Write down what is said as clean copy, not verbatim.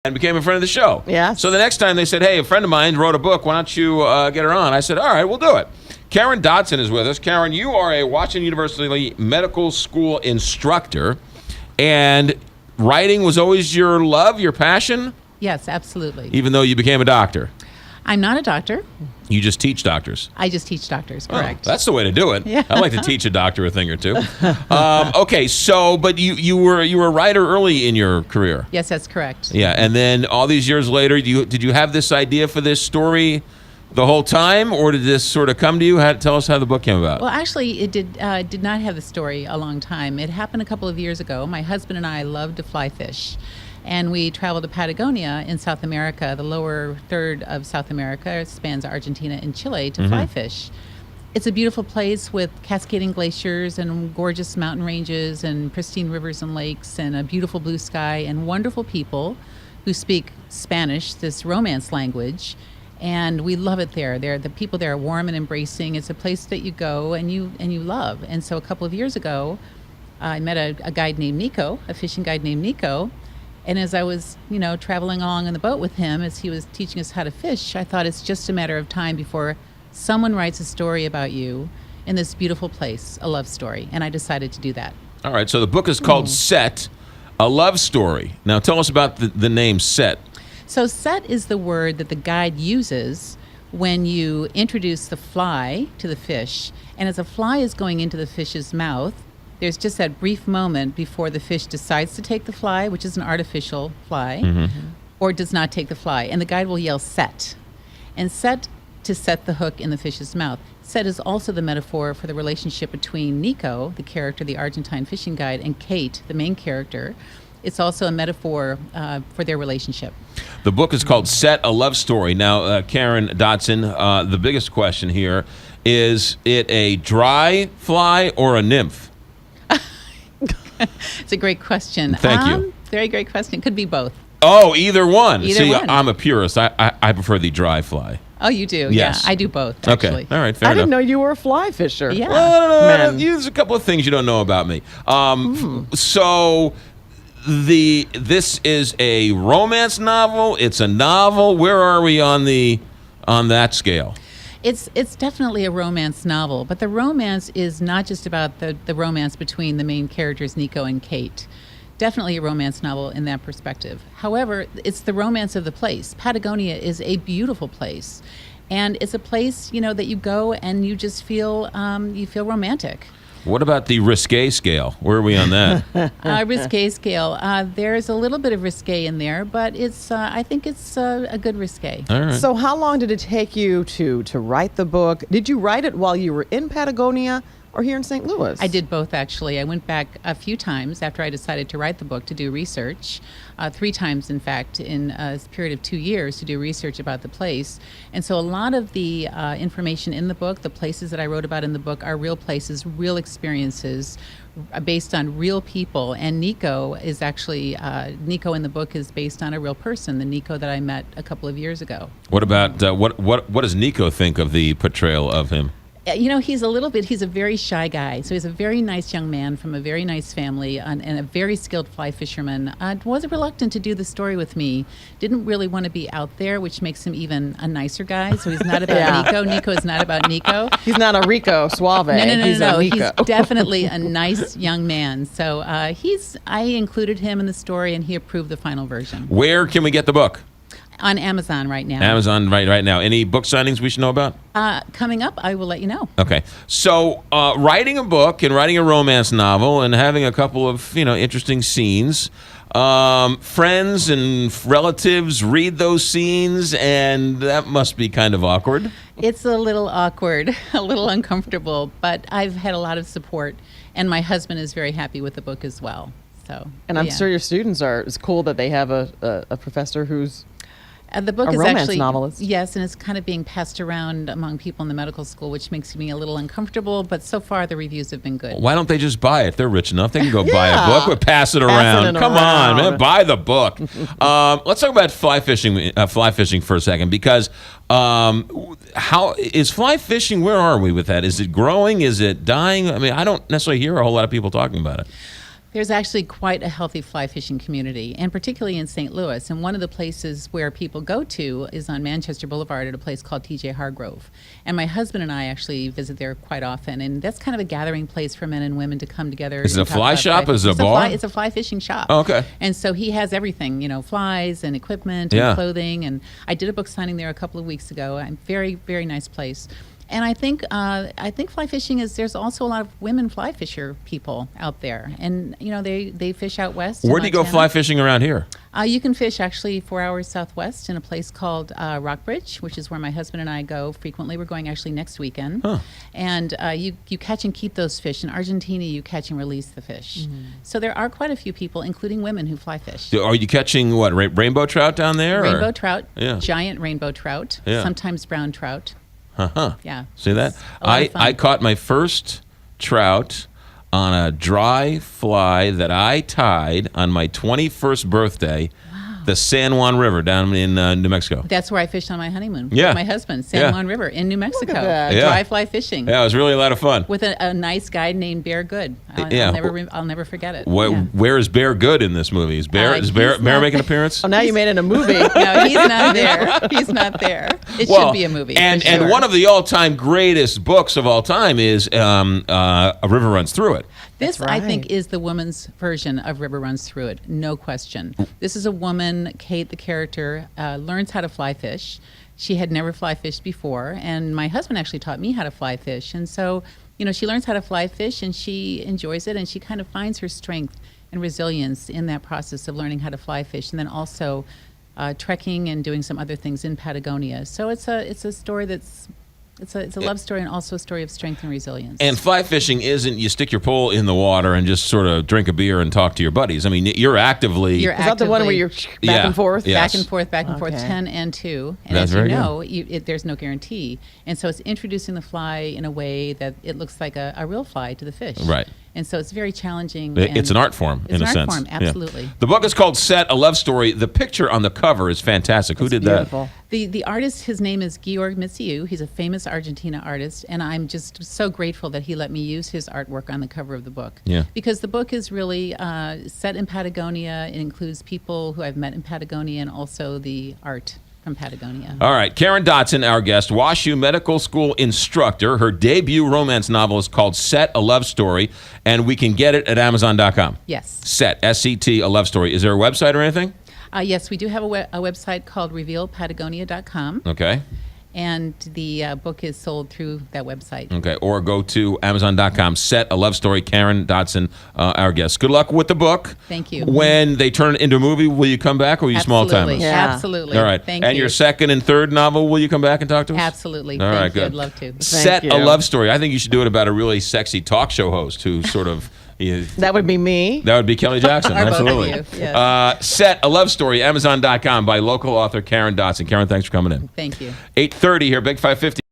and became a friend of the show. Yeah. So the next time they said, hey, a friend of mine wrote a book. Why don't you get her on? I said, all right, we'll do it. Karen Dodson is with us. Karen, you are a Washington University medical school instructor, and writing was always your love, your passion, Yes, absolutely. even though you became a doctor. I'm not a doctor. You just teach doctors. I just teach doctors, Oh, correct. that's the way to do it. Yeah. I like to teach a doctor a thing or two. Okay, so but you were a writer early in your career. Yes, that's correct. Yeah, and then all these years later, did you have this idea for this story the whole time, or did this sort of come to you? Tell us how the book came about. Well, actually, it did not have the story a long time. It happened a couple of years ago. My husband and I love to fly fish, and we traveled to Patagonia in South America. The lower third of South America spans Argentina and Chile to fly fish. It's a beautiful place with cascading glaciers and gorgeous mountain ranges and pristine rivers and lakes and a beautiful blue sky and wonderful people who speak Spanish, this Romance language. And we love it there. The people there are warm and embracing. It's a place that you go and you love. And so a couple of years ago, I met a guide named Nico, a fishing guide named Nico. And as I was, traveling along on the boat with him, as he was teaching us how to fish, I thought it's just a matter of time before someone writes a story about you in this beautiful place, a love story. And I decided to do that. All right, so the book is called Set, a Love Story. Now tell us about the name Set. So set is the word that the guide uses when you introduce the fly to the fish. And as a fly is going into the fish's mouth, there's just that brief moment before the fish decides to take the fly, which is an artificial fly, or does not take the fly. And the guide will yell set. And set to set the hook in the fish's mouth. Set is also the metaphor for the relationship between Nico, the character, the Argentine fishing guide, and Kate, the main character. It's also a metaphor for their relationship. The book is called Set, a Love Story. Now, Karen Dodson, the biggest question here, is it a dry fly or a nymph? It's a great question. Thank you. Very great question. Could be both. Oh, either one. Either See, one. I'm a purist. I prefer the dry fly. Oh, you do? Yes. Yeah, I do both, actually. Okay, all right, fair I enough. didn't know you were a fly fisher. Yeah. Well, Man. there's a couple of things you don't know about me. So this is a romance novel. It's a novel. Where are we on that scale? It's definitely a romance novel, but the romance is not just about the romance between the main characters, Nico and Kate. Definitely a romance novel in that perspective. However, it's the romance of the place. Patagonia is a beautiful place, and it's a place that you go and you just feel romantic. What about the risque scale? Where are we on that? Risque scale. There's a little bit of risque in there, but I think it's a good risque. All right. So how long did it take you to write the book? Did you write it while you were in Patagonia or here in St. Louis? I did both, actually. I went back a few times after I decided to write the book to do research, 3 times, in fact, in a period of 2 years to do research about the place. And so a lot of the information in the book, the places that I wrote about in the book, are real places, real experiences, based on real people. And Nico is actually, Nico in the book is based on a real person, the Nico that I met a couple of years ago. What about what does Nico think of the portrayal of him? He's a very shy guy. So he's a very nice young man from a very nice family and a very skilled fly fisherman. Was reluctant to do the story with me. Didn't really want to be out there, which makes him even a nicer guy. So he's not about Yeah. Nico. Nico is not about Nico. He's not a Rico Suave. No. He's a Nico. He's definitely a nice young man. So I included him in the story, and he approved the final version. Where can we get the book? On Amazon right now. Amazon right now. Any book signings we should know about? Coming up, I will let you know. Okay. So writing a book and writing a romance novel and having a couple of interesting scenes. Friends and relatives read those scenes, and that must be kind of awkward. It's a little awkward, a little uncomfortable, but I've had a lot of support, and my husband is very happy with the book as well. So, And I'm yeah. sure your students it's cool that they have a professor who's The book A is romance actually novelist. Yes, and it's kind of being passed around among people in the medical school, which makes me a little uncomfortable. But so far, the reviews have been good. Why don't they just buy it? They're rich enough. They can go buy a Yeah. book, but pass it around. it Come on, around. man, buy the book. Let's talk about fly fishing for a second, because how is fly fishing? Where are we with that? Is it growing? Is it dying? I mean, I don't necessarily hear a whole lot of people talking about it. There's actually quite a healthy fly fishing community, and particularly in St. Louis. And one of the places where people go to is on Manchester Boulevard at a place called TJ Hargrove. And my husband and I actually visit there quite often, and that's kind of a gathering place for men and women to come together. Is it and a talk fly about shop? fly Is it a fishing. bar? It's a fly fishing shop. Oh, okay. And so he has everything, flies and equipment Yeah. and clothing. And I did a book signing there a couple of weeks ago. Very, very nice place. And I think fly fishing there's also a lot of women fly fisher people out there, and they fish out west. Where do you go fly fishing around here? You can fish actually 4 hours southwest in a place called Rockbridge, which is where my husband and I go frequently. We're going actually next weekend, and you catch and keep those fish. In Argentina, you catch and release the fish. So there are quite a few people, including women, who fly fish. Are you catching what rainbow trout down there? Rainbow or? trout, Yeah. giant rainbow trout, Yeah. sometimes brown trout. Yeah. See that? It's a lot of fun. I caught my first trout on a dry fly that I tied on my 21st birthday. The San Juan River down in New Mexico. That's where I fished on my honeymoon Yeah. with my husband, San Yeah. Juan River in New Mexico. that. Yeah. Dry fly fishing. Yeah, it was really a lot of fun. With a nice guy named Bear Good. Yeah. I'll never forget it. Where, Yeah. where is Bear Good in this movie? Is Bear He's Bear not- make an appearance? Oh, now you made it a movie. No, he's not there. He's not there. It should be a movie. And for sure. and one of the all-time greatest books of all time is A River Runs Through It. This, That's I think, right. is the woman's version of River Runs Through It, no question. This is a woman, Kate, the character, learns how to fly fish. She had never fly fished before, and my husband actually taught me how to fly fish. And so, she learns how to fly fish, and she enjoys it, and she kind of finds her strength and resilience in that process of learning how to fly fish, and then also trekking and doing some other things in Patagonia. So it's a story that's it's a love story and also a story of strength and resilience. And fly fishing isn't you stick your pole in the water and just sort of drink a beer and talk to your buddies. I mean, you're actively. You're Is that the one where actively- you're back Yeah. and forth? Yeah. Back and forth, back and forth, Okay. 10 and 2. And That's as you very good. know, there's no guarantee. And so it's introducing the fly in a way that it looks like a real fly to the fish. Right. And so it's very challenging. It's and an art form, it's in a an art sense. form, Yeah. absolutely. The book is called Set, a Love Story. The picture on the cover is fantastic. Who did Beautiful. The artist, his name is Georg Mitziu. He's a famous Argentina artist, and I'm just so grateful that he let me use his artwork on the cover of the book. Yeah. Because the book is really set in Patagonia. It includes people who I've met in Patagonia and also the art from Patagonia. that? All right. Karen Dotson, our guest, WashU Medical School instructor. Her debut romance novel is called Set, a Love Story, and we can get it at Amazon.com. Yes. Set, S-E-T, a love story. Is there a website or anything? Yes, we do have a website called revealpatagonia.com, Okay. and the book is sold through that website. Okay. Or go to Amazon.com. Set, a love story. Karen Dotson, our guest. Good luck with the book. Thank you. When they turn it into a movie, will you come back or are you small Absolutely. timers? Yeah. Absolutely. All right. Thank and you. your second and third novel, will you come back and talk to us? Absolutely. All Thank right, you. good. I'd love to. Set Thank a you. love story. I think you should do it about a really sexy talk show host who sort of. That would be me. That would be Kelly Jackson. Or both of Absolutely. you, yes. Set a love story. Amazon.com by local author Karen Dotson. Karen, thanks for coming in. Thank you. 8:30 here, Big 550.